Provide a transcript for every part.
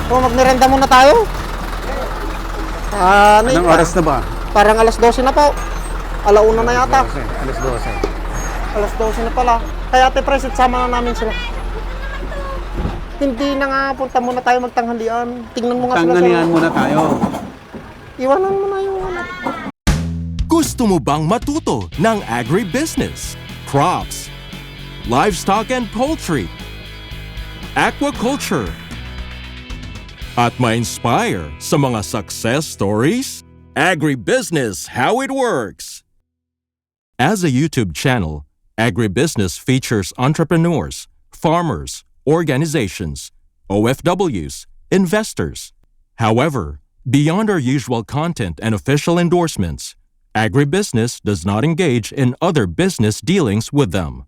Kung magmerenda muna tayo. Anong oras na ba? Parang alas 12 na po. Alauna na yata. Alas 12. Alas 12 na pala. Kaya ate Presit, sama na namin sila. Hindi na nga, punta muna tayo magtanghalian. Tingnan mo nga sila. Tanghalian muna tayo. Iwanan mo na yung ano. Gusto mo bang matuto ng agribusiness, crops, livestock and poultry, aquaculture, at ma-inspire sa mga success stories? Agribusiness How It Works! As a YouTube channel, Agribusiness features entrepreneurs, farmers, organizations, OFWs, investors. However, beyond our usual content and official endorsements, Agribusiness does not engage in other business dealings with them.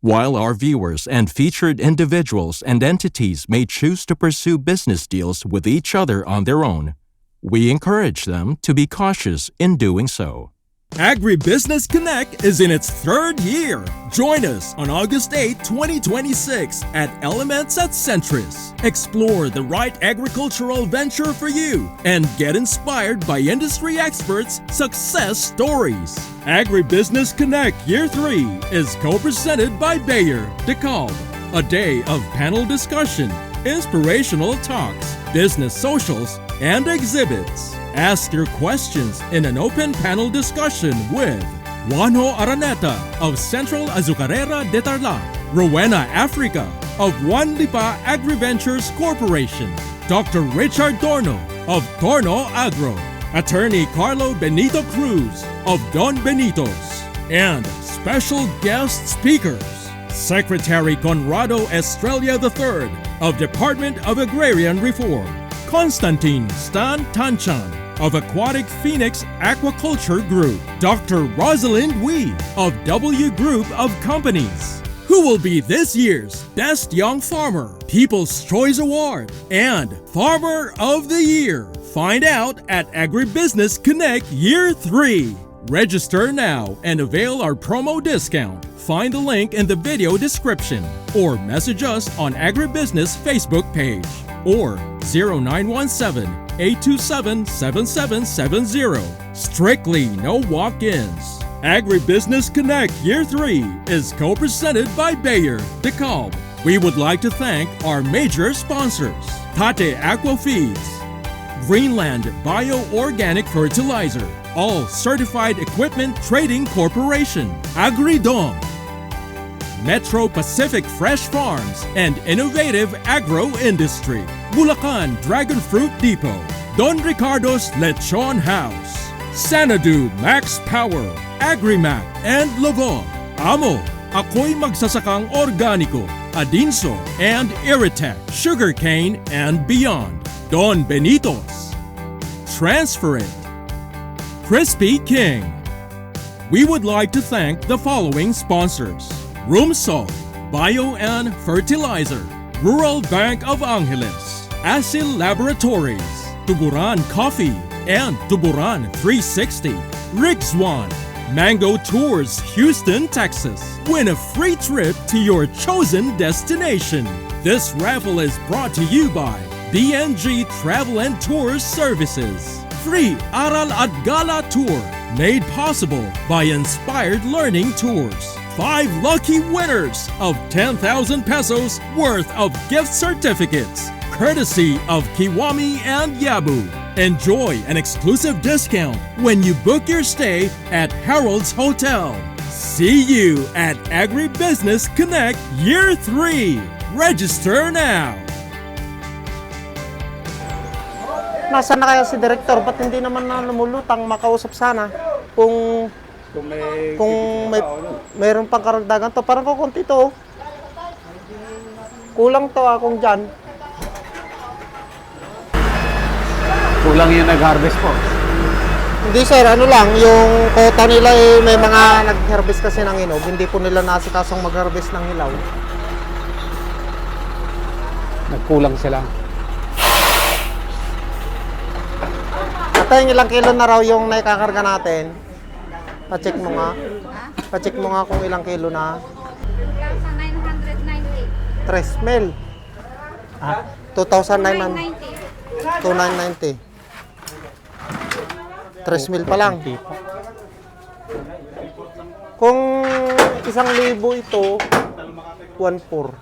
While our viewers and featured individuals and entities may choose to pursue business deals with each other on their own, we encourage them to be cautious in doing so. Agribusiness Connect is in its third year. Join us on August 8, 2026 at Elements at Centris. Explore the right agricultural venture for you and get inspired by industry experts' success stories. Agribusiness Connect Year 3 is co-presented by Bayer, DeKalb. A day of panel discussion, inspirational talks, business socials, and exhibits. Ask your questions in an open panel discussion with Juanjo Araneta of Central Azucarera de Tarlac, Rowena Africa of Juan Lipa AgriVentures Corporation, Dr. Richard Torno of Torno Agro, Attorney Carlo Benito Cruz of Don Benitos, and special guest speakers, Secretary Conrado Estrella III of Department of Agrarian Reform, Constantine Stan Tanchan of Aquatic Phoenix Aquaculture Group, Dr. Rosalind Wee of W Group of Companies. Who will be this year's Best Young Farmer, People's Choice Award, and Farmer of the Year? Find out at Agribusiness Connect Year 3. Register now and avail our promo discount. Find the link in the video description or message us on Agribusiness Facebook page or 0917-827-7770. Strictly no walk-ins. Agribusiness Connect Year 3 is co-presented by Bayer, DeKalb. We would like to thank our major sponsors: Tate Aqua Feeds, Greenland Bio-Organic Fertilizer, All Certified Equipment Trading Corporation, Agridom, Metro Pacific Fresh Farms and Innovative Agro Industry, Bulacan Dragon Fruit Depot, Don Ricardo's Lechon House, Sanadu Max Power, Agrimac and Lovo, Amo, Ako'y Magsasakang Organiko, Adinso and Iritech, Sugarcane and Beyond, Don Benitos, Transfer It, Crispy King. We would like to thank the following sponsors: Rumsol, Bio and Fertilizer, Rural Bank of Angeles, Asil Laboratories, Tuburan Coffee, and Tuburan 360, Rixwan, Mango Tours Houston, Texas. Win a free trip to your chosen destination. This raffle is brought to you by BNG Travel and Tours Services. Free Aral at Gala Tour, made possible by Inspired Learning Tours. 5 lucky winners of 10,000 pesos worth of gift certificates, courtesy of Kiwami and Yabu. Enjoy an exclusive discount when you book your stay at Harold's Hotel. See you at Agribusiness Connect Year 3. Register now. Nasaan na kaya si Director? Ba't hindi naman na lumulutang makausap sana? Kung mayroon pang karagdagan to, parang kukunti to. Kulang to akong dyan. Kulang yung nag-harvest po. Hindi sir, ano lang, yung quota nila may mga nag-harvest kasi ng hinog, hindi po nila nasikasong mag-harvest ng hilaw. Nagkulang sila. Ate, ilang kilo na raw yung naikakarga natin? Pa-check mo nga. Pa-check mo nga kung ilang kilo na. Sa 998. 3 mil. 2 2,990. 2,990. 3,000 pa lang. Kung 1,000 ito, 1,400.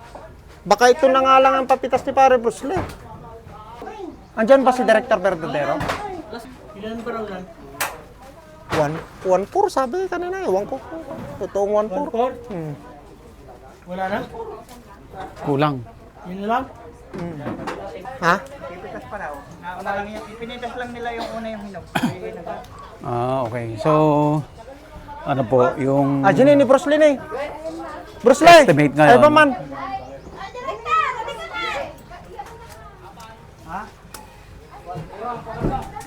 Baka ito na nga lang ang papitas ni Pare Bruce Lee. Andyan ba si Director Verdadero? Ilan pa raw lang? 1,400 sabi kanina eh. 1,400. Totoong 1,400. 1,400? Wala na? Kulang. Yun lang? Ha? Pipitas pa raw. Wala lang yan. Pinitas lang nila yung una yung hinog. Okay. So, ano po, yung Dyan ni Bruce Lee eh. Bruce Lee! Estimate ngayon. Ay ba man?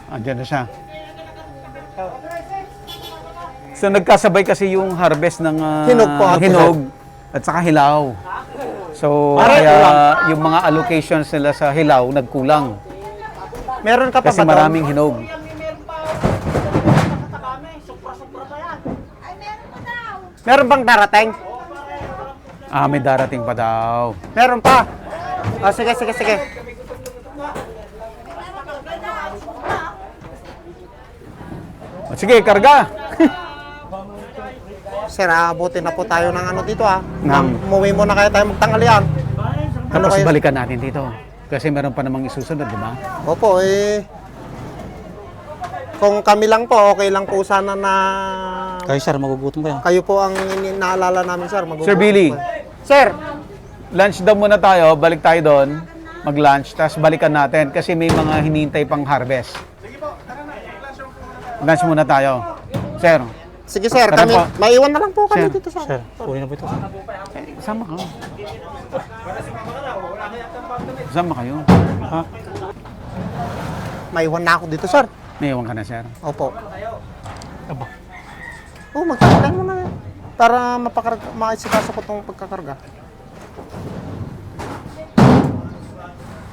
andyan na siya. So, nagkasabay kasi yung harvest ng Hinog po, Ate hinog at saka hilaw. So, Pare, kaya kulang. yung mga allocations nila sa hilaw nagkulang. Meron ka pa Kasi ba doon? maraming hinog. Meron bang darating? May darating pa daw. Meron pa. Sige, sige, sige. Sige, karga. Sir, abutin na po tayo ng ano dito Nang- Umuwi muna kaya tayo magtanghalian. Ano Tapos kayo? balikan natin dito. Kasi meron pa namang isusunod, di ba? Opo, kung kami lang po, okay lang po sana na Kayo sir, magugutom kayo. kayo po ang naalala namin, sir. Sir Billy. Sir, Lunch daw muna tayo, balik tayo doon, mag-lunch, tapos balikan natin kasi may mga hinihintay pang harvest. Lunch muna tayo. Sir, sige sir, Tara kami, po. maiwan na lang po kami Sir. dito, sir. Sir, kunin na po ito. sama ka. Sama kayo. Ha? Maiwan na ako dito, sir. May iwan ka na, sir. Opo. Oh, magkakalan mo na. Para maisikaso ko itong pagkakarga.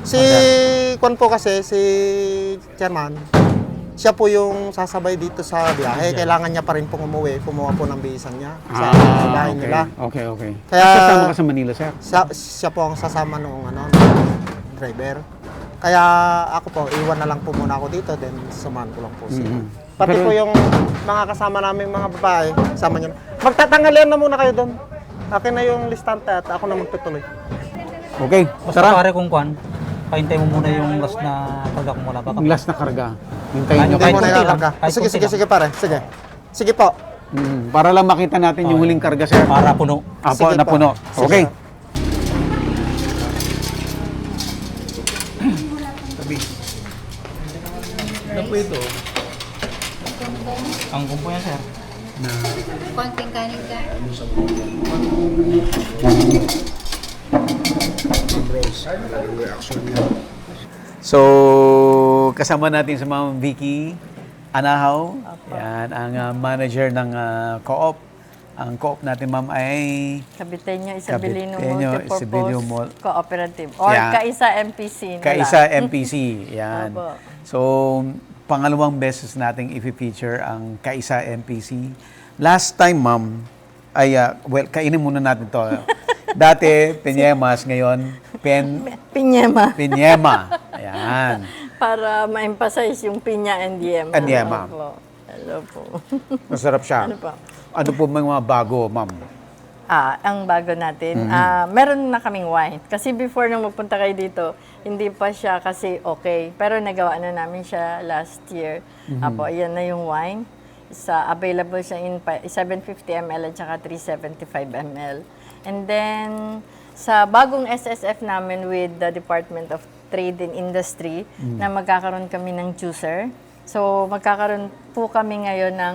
Si Kwan po kasi, si Chairman, siya po yung sasabay dito sa biyahe. Kailangan niya pa rin pong umuwi, kumuha po ng bihisan niya sa bahay okay. nila. Okay, okay. Kaya- Sasama ka sa Manila, sir? Siya po ang sasama nung driver. Kaya ako po, iwan na lang po muna ako dito, then samahan ko lang po siya. Mhm. Pati Pero- po yung mga kasama naming mga babae, sama niyo na. Magtatanghalian na muna kayo doon. Akin na yung listante at ako na magtutuloy. Okay, Basta tara. pare kung kwan, pahintay mo muna yung last na pagka kung wala. Baka Last na karga. Hintayin nyo. Hindi kahit mo na konti lang. ikarga. Kahit Sige, konti sige, lang. sige pare. Sige. Sige po. Para lang makita natin yung huling karga, sir. para puno. Apo, Sige po. napuno. Sige. Okay. Ano po ito? Ang kumpo yan sir. Konting kanin ka. So, kasama natin sa Ma'am Vicky Anahaw. Yan, ang manager ng co-op. Ang co-op natin, ma'am, ay Caviteño Isabelino Caviteño Isabelino Multipurpose Cooperative or Yeah. Kaisa MPC nila. Kaisa MPC. Yan. Opo. So, pangalawang beses nating i-feature ang Kaisa MPC. Last time, ma'am, ay, kainin muna natin to. Dati, Peñemas, ngayon, Piñema. Piñema. Ayan. Para ma-emphasize yung pinya and yema. And yema. Opo. Hello po. Masarap siya. Ano po? Ano po mga bago, ma'am? Ang bago natin, meron na kaming wine. Kasi before nang magpunta kayo dito, hindi pa siya kasi okay. Pero nagawa na namin siya last year. Apo, yan na yung wine. Available siya in 750 ml at saka 375 ml. And then, sa bagong SSF namin with the Department of Trade and Industry, na magkakaroon kami ng juicer. So, magkakaroon po kami ngayon ng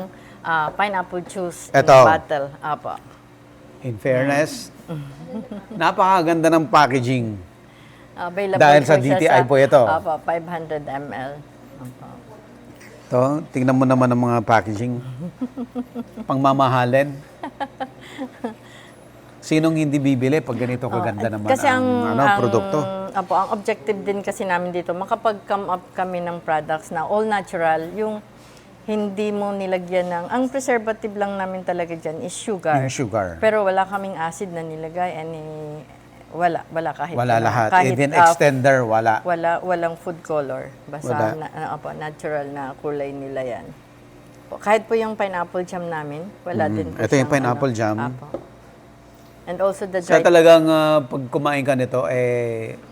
pineapple juice in Eto. a bottle. Apo. In fairness, napakaganda ng packaging. Available Dahil sa po siya DTI po ito. Apo, 500 ml. Apo. To, tingnan mo naman ang mga packaging. Pangmamahalin. Sinong hindi bibili pag ganito kaganda naman Kasi ang produkto? Apo, ang objective din kasi namin dito, makapag-come up kami ng products na all natural, yung hindi mo nilagyan ng, ang preservative lang namin talaga dyan is sugar. Yung sugar. Pero wala kaming acid na nilagay, Wala kahit Wala ano. lahat. Kahit, Even extender, wala. walang food color. Basta Wala. natural na kulay nila yan. Kahit po yung pineapple jam namin, wala din po Ito yung siyang pineapple jam. Apo. And also the Sa dried... talagang pag kumain ka nito,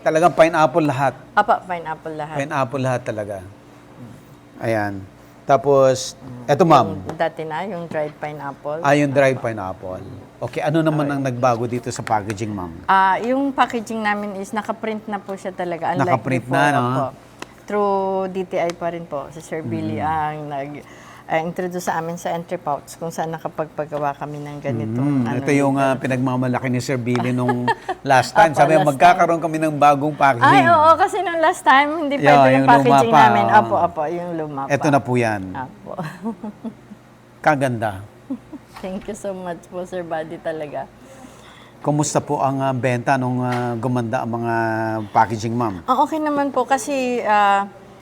talagang pineapple lahat. pineapple lahat. Pineapple lahat talaga. Ayan. Tapos, eto ma'am. Yung dati na, yung dried pineapple. Yung dried pineapple. Okay, ano naman ang nagbago dito sa packaging, ma'am? Yung packaging namin is nakaprint na po siya talaga. Unlike Nakaprint before, na, no? opo. Through DTI pa rin po. Si Sir Billy ang introduce sa amin sa entry pouch kung saan nakapagpagawa kami ng ganitong Ito yung pinagmamalaki ni Sir Billy nung last time. Sabi last magkakaroon kami ng bagong Ay, packaging. oo, kasi nung last time, hindi pa Yeah, ito yung yung packaging luma pa, namin. oo. Apo, yung luma pa. Ito na po yan. Apo. Kaganda. Thank you so much po, Sir Buddy, talaga. Kumusta po ang benta nung gumanda ang mga packaging, ma'am? Okay naman po kasi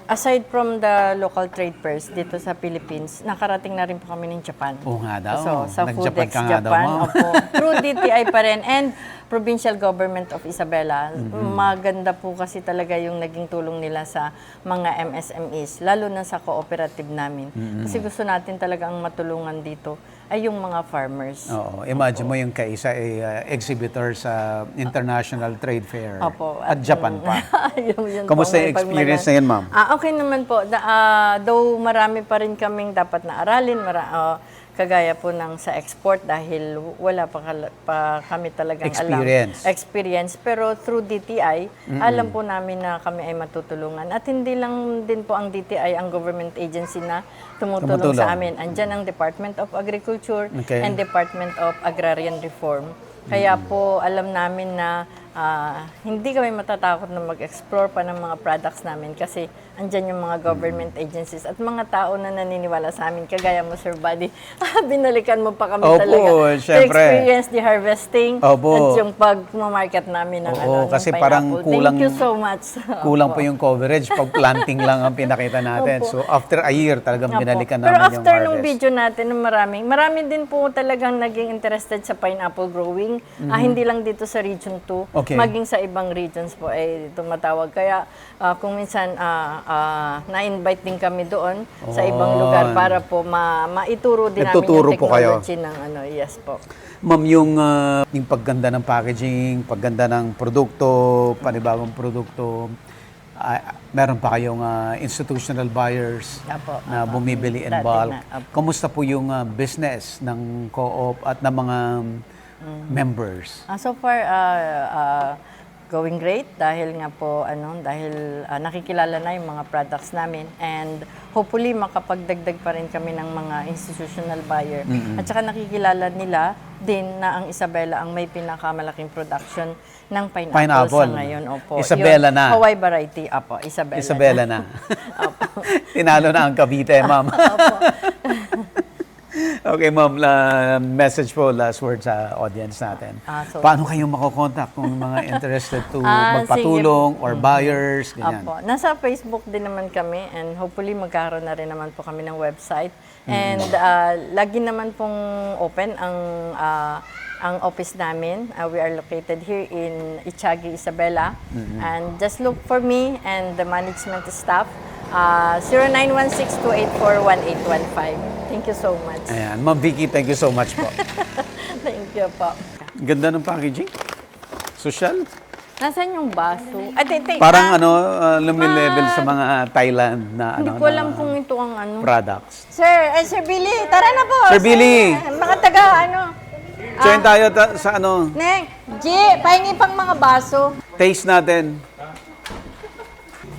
aside from the local trade fairs dito sa Philippines, nakarating na rin po kami ng Japan. Oo nga daw. So, sa Nag-Japan Foodex ka nga daw, Japan, ma'am. opo, through DTI pa rin and Provincial Government of Isabela. Maganda po kasi talaga yung naging tulong nila sa mga MSMEs, lalo na sa cooperative namin. Kasi gusto natin talagang matulungan dito ay yung mga farmers. Oo. Imagine mo yung kaisa exhibitor sa International Trade Fair. Opo. At Japan pa. Yun Kamusta po, yung may experience na pagmalan. yun, ma'am? Okay naman po. Though marami pa rin kaming dapat na aralin, kagaya po ng sa export dahil wala pa kami talagang experience. Pero through DTI, alam po namin na kami ay matutulungan. At hindi lang din po ang DTI ang government agency na tumutulong sa amin. Andyan ang Department of Agriculture and Department of Agrarian Reform. Kaya po alam namin na hindi kami matatakot na mag-explore pa ng mga products namin kasi andyan yung mga government agencies at mga tao na naniniwala sa amin. Kagaya mo, Sir Buddy, binalikan mo pa kami talaga. Syempre. To experience the harvesting Opo. at yung pag-market namin ng, ng kasi pineapple. parang kulang, Thank you so much. kulang po yung coverage pag planting lang ang pinakita natin. So after a year, talagang Opo. binalikan Pero namin yung after nung harvest. video natin, marami din po talagang naging interested sa pineapple growing. Hindi lang dito sa Region 2, Okay. maging sa ibang regions po ay tumatawag. Kaya kung minsan na-invite din kami doon sa ibang lugar para po maituro din namin Nagtuturo yung po kayo? technology ng yes po. Ma'am, yung pagganda ng packaging, pagganda ng produkto, panibagong produkto, meron pa kayong institutional buyers Apo, na bumibili in Dati bulk. na, apo. Kamusta po yung business ng co-op at ng mga members? So far, going great dahil nga po nakikilala na yung mga products namin and hopefully makapagdagdag pa rin kami ng mga institutional buyer. At saka nakikilala nila din na ang Isabela ang may pinakamalaking production ng pineapple sa ngayon. Opo. Isabela Yun, na. Hawaii variety. Apo, Isabela na. Opo. Tinalo na ang Cavite, ma'am. Okay, ma'am, message po, last word sa audience natin. Paano kayo makokontak kung mga interested to magpatulong or buyers, ganyan? Apo. Nasa Facebook din naman kami and hopefully magkakaroon na rin naman po kami ng website. And lagi naman pong open ang office namin. We are located here in Itiagi, Isabela. And just look for me and the management staff. 0916-284-1815. Thank you so much. Ayan, Ma'am Vicky, thank you so much po. Thank you po. Ganda ng packaging. Social. Nasaan yung baso? Parang lumilevel sa mga Thailand na Hindi ko alam kung ito ang products. Sir Billy, tara na po. Sir Billy! Mga taga Join tayo sa Neng, G, pahingi pang mga baso. taste natin.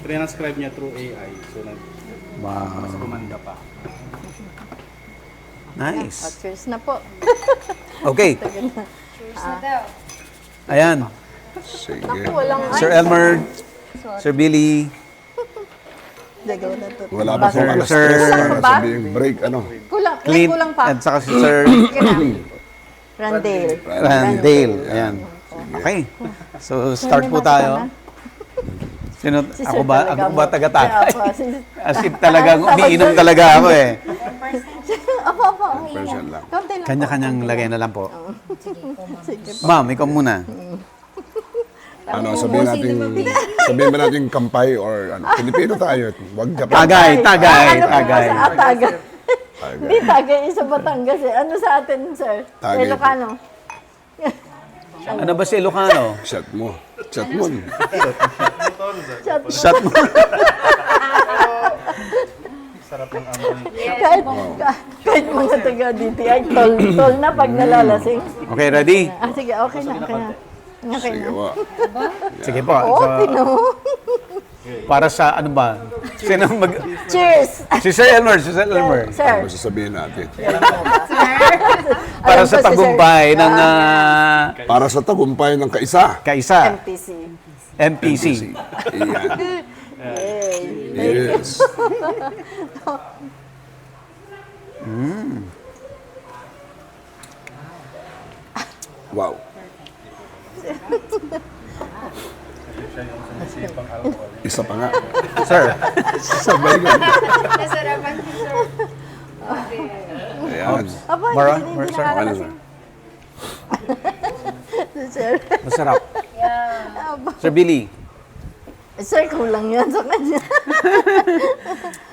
Transcribe niya through AI. So, Wow. gumanda pa. Nice. Cheers na po. Okay. Ayan. Naku, walang Sir Elmer, Sir Billy, Wala pa pong alas Sir- 3 para Kulang pa? sabihin break, Clint, kulang pa. at saka si Sir Randale. Randale. Ayan. Okay. So, start po tayo. Sino? Ako ba taga-tatay? As if talagang umiinom talaga ako eh. Opo. Version lang. Konti lang. Kanya-kanyang lagay na lang po. Ma'am, ikaw muna. Ano, sabihin ba natin kampay or ano, Pilipino tayo. Wag Japan. Tagay. Tagay. Hindi tagay sa Batangas eh. Ano sa atin, sir? Tagay. Ilocano. Ano ba si Ilocano? Shot mo. Shot mo. Shot mo. Kahit mga taga DTI, tol na pag nalalasing. Okay, ready? Sige, okay na. Okay Sige na. po. Sige po. Oo, tino. Para sa ano ba? Sino mag... Cheers! Si Sir Elmer. Sir. Ano sasabihin natin? Para Alam sa ko si Sir. tagumpay ng Para sa tagumpay ng kaisa. kaisa, MPC. MPC. Iyan. Yes. Wow. Isa pa nga. Sir, Sabay ka. Nasarapan si sir. Ayan. Aba, Mara, hindi sir. Okay na, nakakalasing. Sir. masarap. Sir Billy. Sir, kulang yan sa kanya.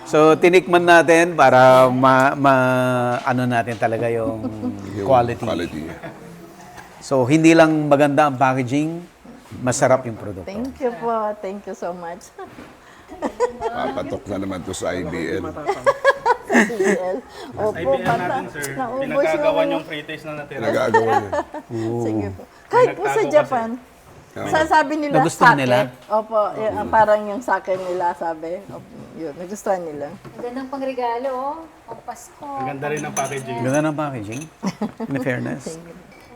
So, tinikman natin para ano natin talaga yung Yung quality. So, hindi lang maganda ang packaging, masarap yung produkto. Thank you po. Thank you so much. Papatok na naman to sa IBL. CL. Opo, bata. Naubos yung... pre-taste na natira. Nag-aagawa niya. Sige po. Kahit po sa Japan, sasabi nila Nagustuhan sake. nila? Opo, parang yung sake nila sabi. Opo, yun, nagustuhan nila. Ang gandang pangregalo, oh. Pang Pasko. Ganda rin ang packaging. Ganda ng packaging, in fairness.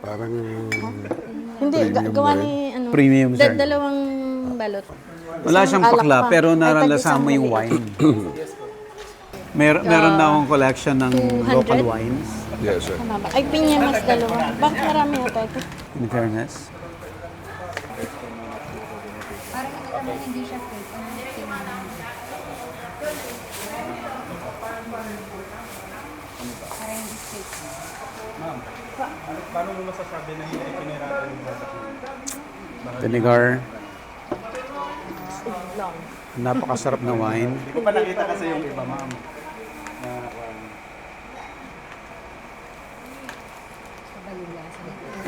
Parang Hindi, Premium gawa ba ni ano. Premium, sir. Dalawang balot. Wala siyang Alak pakla, pa. pero Ay, naranasan tag-isang mo yung maliit. wine. Meron na akong collection ng 200? local wines, yes, sir. Tama ba? Ay, pinya mas dalawa. Bakit marami ata ito? in fairness. Parang alam mo, hindi siya fake. Parang hindi fake. Paano mo masasabi na hindi pinirato yung product? Vinegar. Long. Napakasarap na wine. Hindi ko pa nakita kasi yung iba, ma'am. Balila.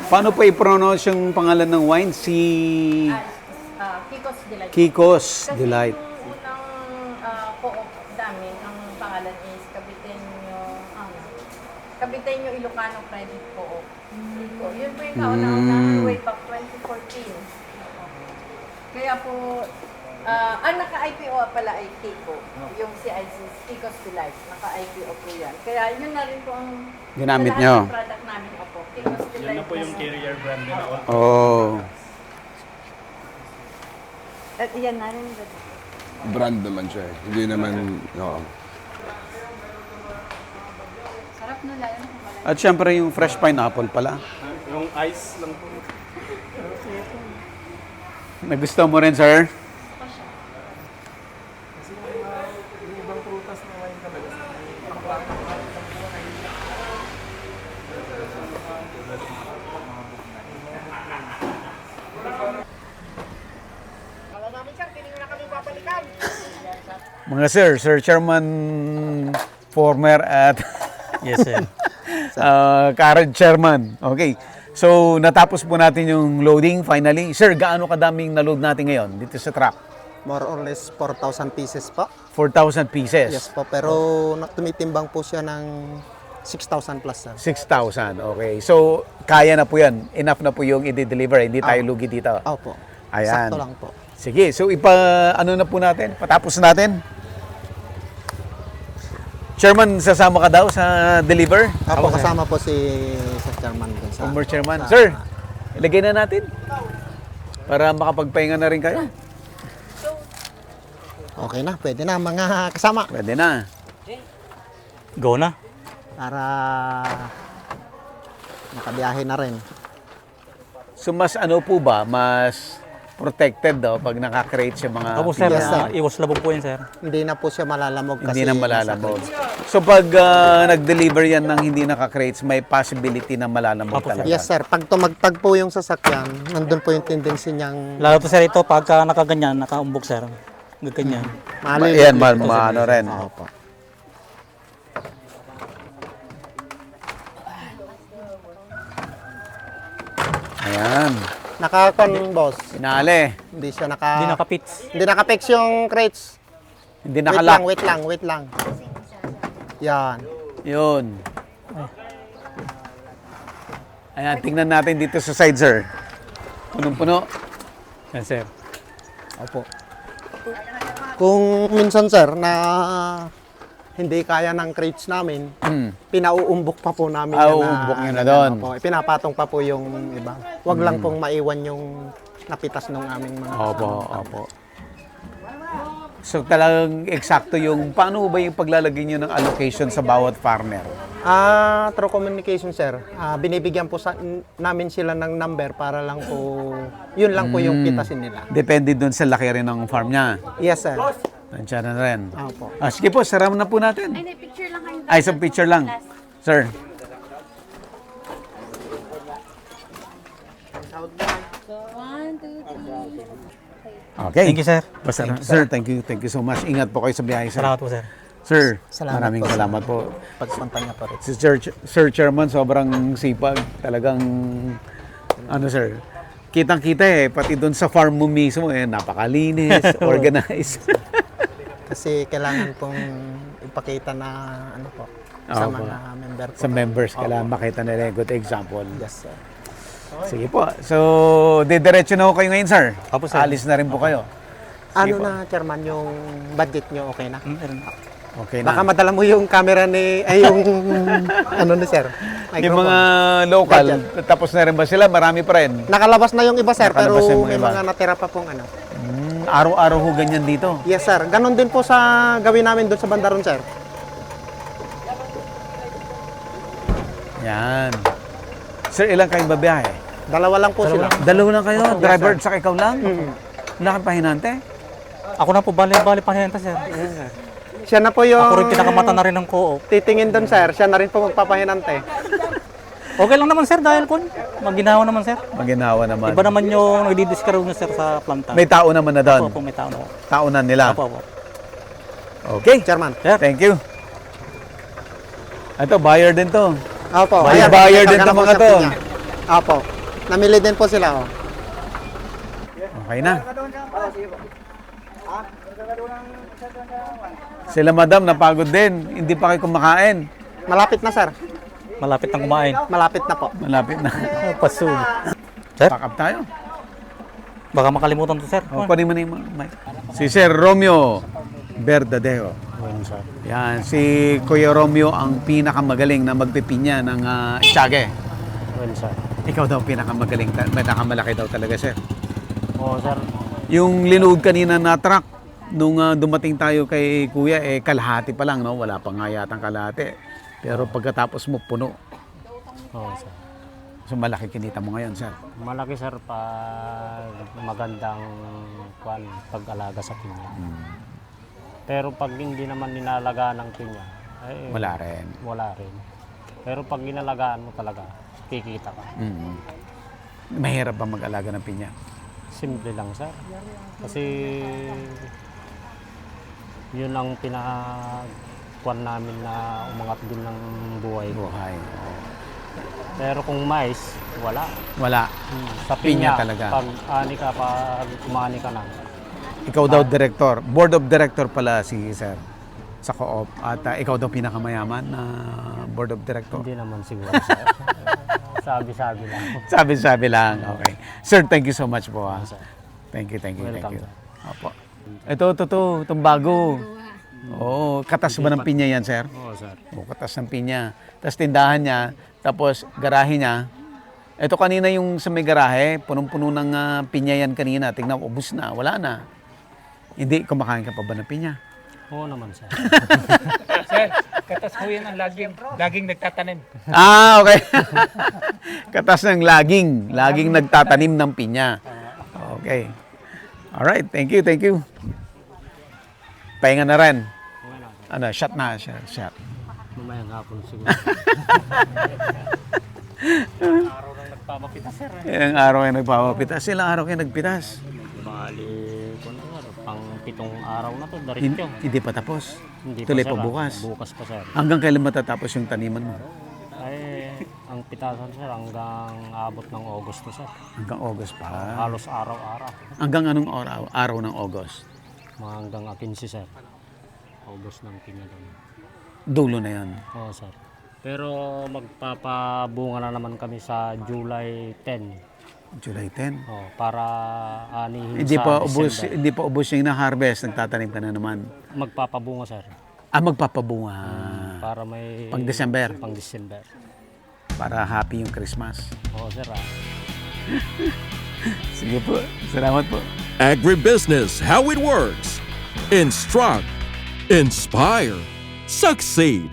Paano pa i-pronounce yung pangalan ng wine? Si Kiko's Delight. Kiko's Kasi Delight. yung unang co-op namin, ang pangalan is Caviteño Ilocano Credit Co-op. Kiko. Yun po yung kauna-una way back 2014. Kaya po, ang naka-IPO pala ay Kiko. Yung CIC, Kiko's Delight. Naka-IPO po yan. Kaya yun na rin po ang Ginamit lahat nyo. ng product namin. Opo, Kiko's Delight. Yun na po yung carrier brand nila. Oh. At yan na rin. Brand naman siya eh. Hindi naman, no. Sarap no, lalo na kung wala. At syempre yung fresh pineapple pala. Yung ice lang po. Nagustuhan mo rin, sir? Mga Sir Chairman, former at Yes, sir. current chairman. Okay. So, natapos po natin yung loading finally. Sir, gaano kadaming na-load natin ngayon dito sa truck? More or less 4,000 pieces po. 4,000 pieces. Yes po, pero tumitimbang po siya ng 6,000 plus sir. 6,000. Okay. So, kaya na po yan. Enough na po yung i-deliver. Hindi tayo lugi dito. Opo. Ayan. Sakto lang po. Sige. So, ano na po natin? Patapos natin? Chairman, sasama ka daw sa deliver? Opo, kasama po si chairman dun sa... Former chairman. Sir, ilagay na natin. Para makapagpahinga na rin kayo. Okay na, pwede na mga kasama. Pwede na. Go na. Para makabiyahe na rin. So, mas ano po ba? Mas protected daw pag nakakreate siya mga Opo, sir. Yes, sir. Iwas labog po yan, sir. Hindi na po siya malalamog kasi... hindi na malalamog. nasa So pag nag-deliver yan ng hindi naka-crates, may possibility na malalambot Opo, sir. talaga. Yes, sir. Pag tumagtag po yung sasakyan, nandun po yung tendency niyang Lalo to sir ito, pagka nakaganyan, nakaumbok sir. Ganyan. maliliit. Yan, ano rin. Opo. Ayan. Nakakon, boss. Pinali. Hindi siya Hindi nakapits. Hindi nakapix yung crates. Hindi Wait nakalock. lang, wait lang. Yan. Yun. Ayan, tingnan natin dito sa side, sir. Punong-puno. Yan sir. Opo. Kung minsan, sir, na hindi kaya ng crates namin, pinauumbok pa po namin. Uumbok nyo na doon. Opo, pinapatong pa po yung iba. Huwag lang pong maiwan yung napitas ng aming mga Opo. So talagang eksakto yung, paano ba yung paglalagay nyo ng allocation sa bawat farmer? Through communication, sir. Binibigyan po namin sila ng number para lang po, yun lang po yung pitasin nila. Depende dun sa laki rin ng farm niya. Yes, sir. Nandiyan na rin. Opo. Sige po, saram na po natin. Ay, picture lang kayo. Ay, isang picture lang. Sir. One, two, three. Okay. Thank you sir. Basta, sir, thank you so much. Ingat po kayo sa biyahe, sir. Salamat po sir. Sir, Salamat maraming po, sir. salamat po. Pagpunta niya pa rin. Si Sir Chairman, sobrang sipag. Talagang, ano sir, kitang-kita pati doon sa farm mo mismo, napakalinis, organized. Kasi kailangan pong ipakita na ano po sa Opo. mga member po. Sa members, kailangan makita nila yung good example. Yes, sir. Sige po. So, didiretso na ho kayo ngayon, sir. Opo, sir. Alis na rin po kayo. Ano na, Chairman, yung budget nyo okay na? Okay Baka na. madala mo yung camera ni, ay yung, ano ni sir? Yung Microphone. mga local, tapos na rin ba sila? Marami pa rin. Nakalabas na yung iba, sir, pero Nakalabas na yung mga may iba. mga natira pa pong ano. Araw-araw ho ganyan dito. Yes, sir. Ganon din po sa gawin namin doon sa Bandaron, sir. Yan. Sir, ilang kayong babiyahe? Dalawa lang po sila. Dalawa lang kayo? Opo, Driver yes, sa ikaw lang? Wala kang pahinante? Ako na po, bali pangyayanta sir. Siya na po yung Ako rin pinakamata na rin ng co-op. titingin doon, sir. Siya na rin po magpapahinante. Okay lang naman sir dahil po maginawa naman sir. Maginawa naman. Iba naman yung nagdidiscaro nyo sir sa planta. May tao naman na doon. Opo, may tao na. Taunan nila. Opo. Okay. Chairman. Sir. Thank you. Ito, buyer din to. Opo. Buyer ayan, din nagkagana tong po mga sa to. pinya. Opo. Namili din po sila, oh. Okay na. Sila madam, napagod din. Hindi pa kayo kumakain. Malapit na, sir. Malapit nang kumain. Malapit na po. Malapit na. Pasul. Sir, Pack up tayo. baka makalimutan to sir. O, kunin mo na yung mic. Si Sir Romeo Verdadeo. Sir. Yan, si Kuya Romeo ang pinakamagaling na magpipinya ng Tiage. Sir. Ikaw daw pinakamagaling, pinakamalaki daw talaga, sir. Oo sir. Yung linuod kanina na truck, nung dumating tayo kay Kuya, kalahati pa lang, no? Wala pa nga yatang kalahati. Pero pagkatapos mo, puno. Oo, sir. So malaki kinita mo ngayon, sir. Malaki sir pag magandang pag-alaga sa pinya. Pero pag hindi naman ninalagaan ng pinya, ay Wala rin. wala rin. Pero pag ginalagaan mo talaga, kikita ka. Mahirap ba mag-alaga ng pinya? Simple lang sir. Kasi yun ang pinakakwan namin na umangat din ng buhay ko. Buhay. Pero kung mais, wala. Wala. Sa Pinya pinya, talaga. pag umani ka na, Ikaw daw director. Board of director pala si sir sa co-op. At ikaw daw pinakamayaman na board of director. hindi naman siguro sir. Sabi-sabi lang. Sabi-sabi lang. Okay. Sir, thank you so much po. Thank you. Welcome, sir. Opo. Itong bago. Oo, katas ba ng pinya yan, sir? Oo, sir. Oo, katas ng pinya. Tapos tindahan niya, tapos garahe niya. Ito kanina yung sa may garahe, punong-puno ng pinya yan kanina. Tingnan, ubus na, wala na. Hindi, kumakain ka pa ba ng pinya? Oo naman, sir. Sir, katas ko yan ang laging nagtatanim. Okay. Katas ng laging nagtatanim ng pinya. Okay. Alright, thank you. Pahinga na rin. Shot na, shot. Mamayang hapon siguro. Araw nang nagpapapita sir. Ilang araw kayo nagpapapitas? Ilang araw kayo nagpitas? Bali, kung ano sir, pang 7 araw na to, Hin- diretso. Hindi pa tapos. Hindi Tuloy sir, pa bukas. Bukas pa sir. Hanggang kailan matatapos yung taniman mo? Ay, ang pitasan sir hanggang abot ng August to sir. Hanggang August pa. Halos araw-araw. Hanggang anong araw ng August? Mga hanggang 15 sir. August ng pinagano. Dulo na yan. Oo sir. Pero magpapabunga na naman kami sa July 10. July 10. Oh, para anihin Hindi sa pa ubos, December. hindi pa ubos yung na-harvest, nagtatanim ka na naman. Magpapabunga sir. Magpapabunga. Para may Pang December. Pang December. Para happy yung Christmas. Oo sir. Sige po. Salamat po. Agribusiness, how it works. Instruct, inspire, succeed.